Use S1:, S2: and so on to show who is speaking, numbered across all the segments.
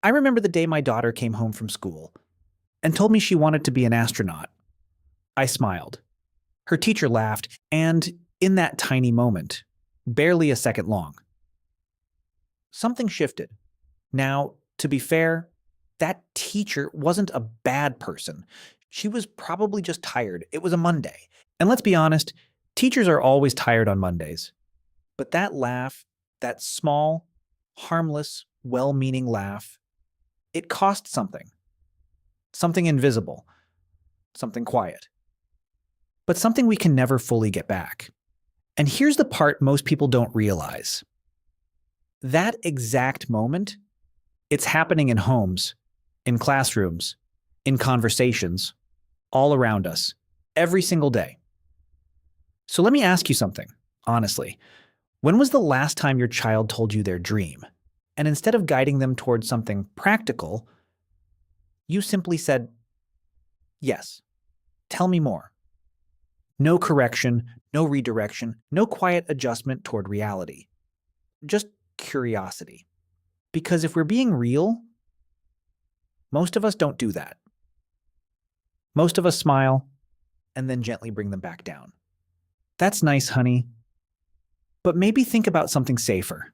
S1: I remember the day my daughter came home from school and told me she wanted to be an astronaut. I smiled. Her teacher laughed, and in that tiny moment, barely a second long, something shifted. Now, to be fair, that teacher wasn't a bad person. She was probably just tired. It was a Monday. And let's be honest, teachers are always tired on Mondays. But that laugh, that small, harmless, well meaning laugh, it cost something. Something invisible, something quiet, but something we can never fully get back. And here's the part most people don't realize. That exact moment, it's happening in homes, in classrooms, in conversations, all around us, every single day. So let me ask you something, honestly. When was the last time your child told you their dream? And instead of guiding them towards something practical, you simply said, yes, tell me more. No correction, no redirection, no quiet adjustment toward reality. Just curiosity. Because if we're being real, most of us don't do that. Most of us smile and then gently bring them back down. That's nice, honey. But maybe think about something safer.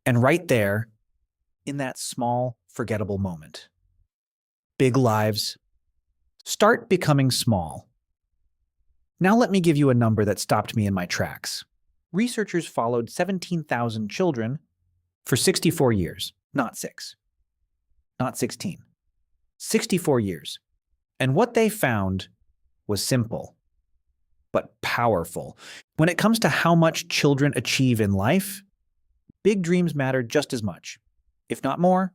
S1: And right there, in that small, forgettable moment, big lives start becoming small. Now let me give you a number that stopped me in my tracks. Researchers followed 17,000 children for 64 years, not 6, not 16, 64 years. And what they found was simple, but powerful. When it comes to how much children achieve in life, big dreams matter just as much, if not more,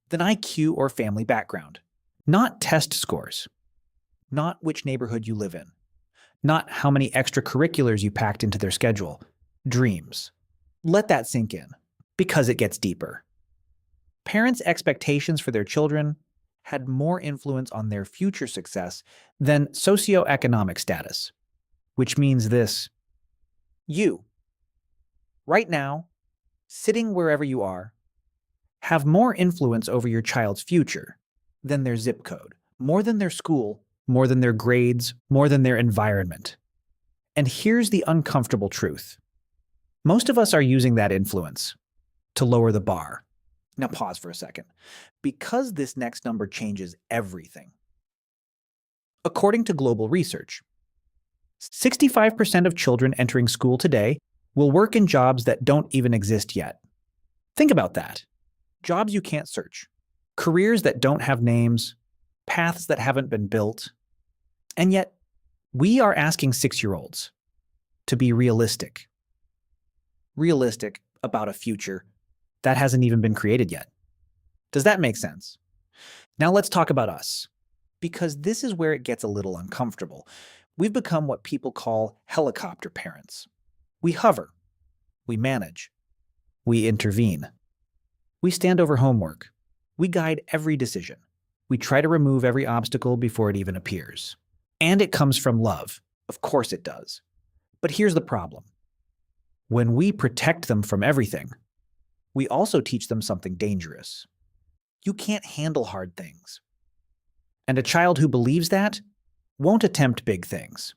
S1: than IQ or family background. Not test scores, not which neighborhood you live in, not how many extracurriculars you packed into their schedule. Dreams. Let that sink in, because it gets deeper. Parents' expectations for their children had more influence on their future success than socioeconomic status, which means this. You, right now, sitting wherever you are, have more influence over your child's future than their zip code, more than their school, more than their grades, more than their environment. And here's the uncomfortable truth. Most of us are using that influence to lower the bar. Now pause for a second, because this next number changes everything. According to global research, 65% of children entering school today will work in jobs that don't even exist yet. Think about that. Jobs you can't search, careers that don't have names, paths that haven't been built. And yet, we are asking 6-year-olds to be realistic. Realistic about a future that hasn't even been created yet. Does that make sense? Now let's talk about us, because this is where it gets a little uncomfortable. We've become what people call helicopter parents. We hover, we manage, we intervene. We stand over homework, we guide every decision. We try to remove every obstacle before it even appears. And it comes from love. Of course it does. But here's the problem. When we protect them from everything, we also teach them something dangerous. You can't handle hard things. And a child who believes that won't attempt big things.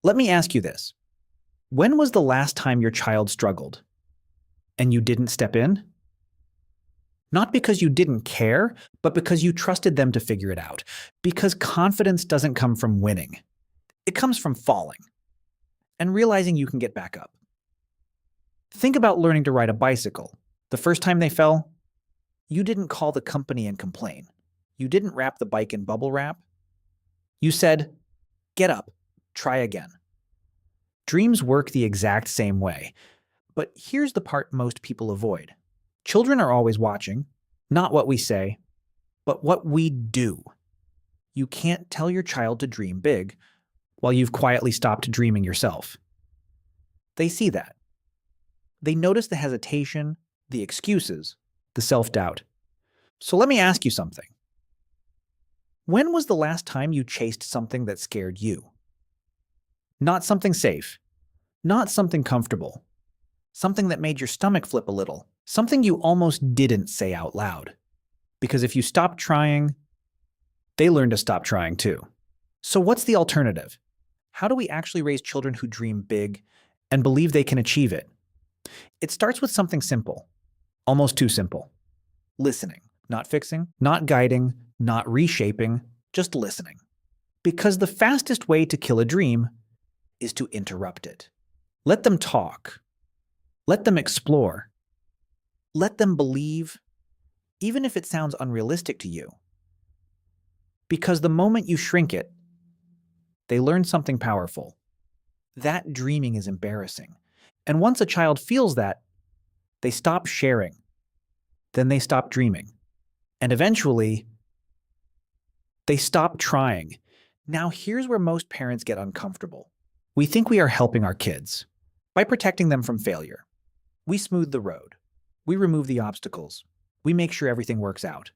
S1: Let me ask you this. When was the last time your child struggled and you didn't step in? Not because you didn't care, but because you trusted them to figure it out. Because confidence doesn't come from winning. It comes from falling and realizing you can get back up. Think about learning to ride a bicycle. The first time they fell, you didn't call the company and complain. You didn't wrap the bike in bubble wrap. You said, get up, try again. Dreams work the exact same way. But here's the part most people avoid. Children are always watching, not what we say, but what we do. You can't tell your child to dream big while you've quietly stopped dreaming yourself. They see that. They notice the hesitation, the excuses, the self-doubt. So let me ask you something. When was the last time you chased something that scared you? Not something safe, not something comfortable, something that made your stomach flip a little. Something you almost didn't say out loud. Because if you stop trying, they learn to stop trying too. So what's the alternative? How do we actually raise children who dream big and believe they can achieve it? It starts with something simple, almost too simple. Listening, not fixing, not guiding, not reshaping, just listening. Because the fastest way to kill a dream is to interrupt it. Let them talk. Let them explore. Let them believe, even if it sounds unrealistic to you. Because the moment you shrink it, they learn something powerful. That dreaming is embarrassing. And once a child feels that, they stop sharing. Then they stop dreaming. And eventually, they stop trying. Now here's where most parents get uncomfortable. We think we are helping our kids by protecting them from failure. We smooth the road. We remove the obstacles. We make sure everything works out.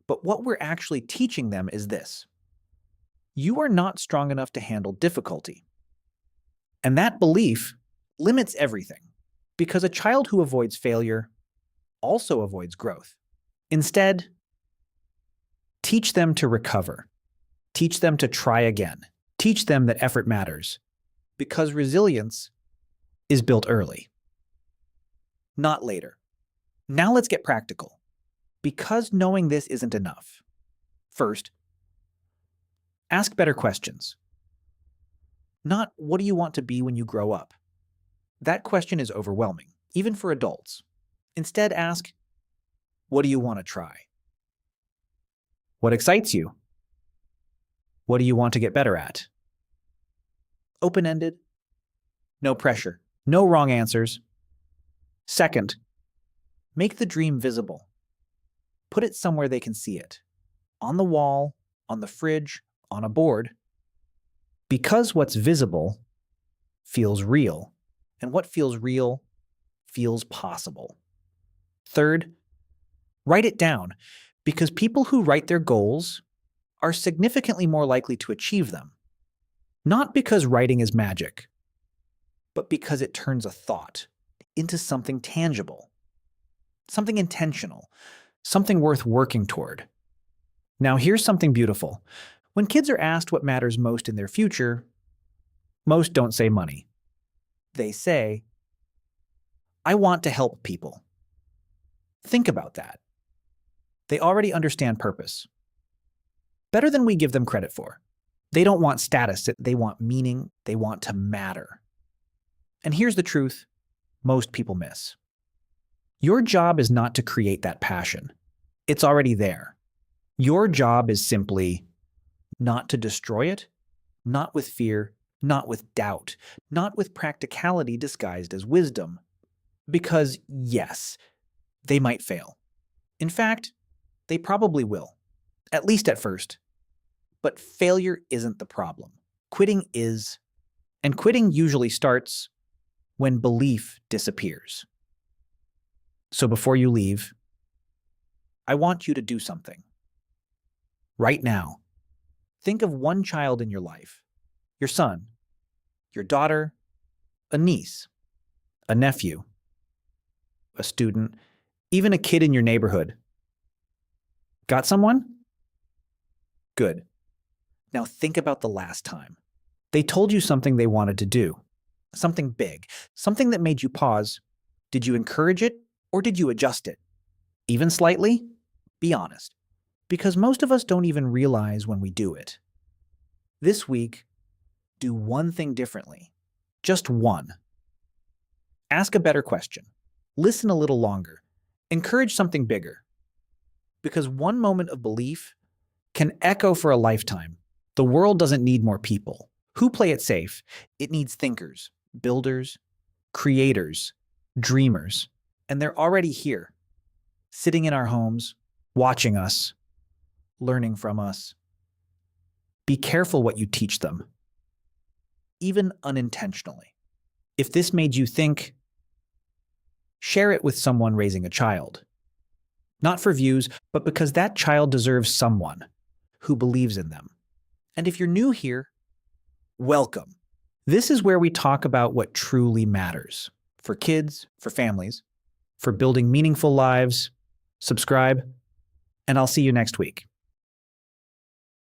S1: But what we're actually teaching them is this. You are not strong enough to handle difficulty. And that belief limits everything, because a child who avoids failure also avoids growth. Instead, teach them to recover. Teach them to try again. Teach them that effort matters, because resilience is built early, not later. Now let's get practical, because knowing this isn't enough. First, ask better questions. Not, what do you want to be when you grow up? That question is overwhelming, even for adults. Instead, ask, what do you want to try? What excites you? What do you want to get better at? Open-ended. No pressure. No wrong answers. Second, make the dream visible. Put it somewhere they can see it. On the wall, on the fridge, on a board. Because what's visible feels real, and what feels real feels possible. Third, write it down, because people who write their goals are significantly more likely to achieve them. Not because writing is magic, but because it turns a thought into something tangible, something intentional, something worth working toward. Now here's something beautiful. When kids are asked what matters most in their future, most don't say money. They say, I want to help people. Think about that. They already understand purpose. Better than we give them credit for. They don't want status, they want meaning, they want to matter. And here's the truth most people miss. Your job is not to create that passion. It's already there. Your job is simply not to destroy it, not with fear, not with doubt, not with practicality disguised as wisdom. Because, yes, they might fail. In fact, they probably will, at least at first. But failure isn't the problem. Quitting is. And quitting usually starts when belief disappears. So before you leave, I want you to do something. Right now, think of one child in your life, your son, your daughter, a niece, a nephew, a student, even a kid in your neighborhood. Got someone? Good. Now think about the last time. They told you something they wanted to do, something big, something that made you pause. Did you encourage it or did you adjust it? Even slightly? Be honest. Because most of us don't even realize when we do it. This week, do one thing differently. Just one. Ask a better question. Listen a little longer. Encourage something bigger. Because one moment of belief can echo for a lifetime. The world doesn't need more people who play it safe. It needs thinkers, builders, creators, dreamers. And they're already here, sitting in our homes, watching us, learning from us. Be careful what you teach them, even unintentionally. If this made you think, share it with someone raising a child. Not for views, but because that child deserves someone who believes in them. And if you're new here, welcome. This is where we talk about what truly matters for kids, for families, for building meaningful lives, subscribe, and I'll see you next week.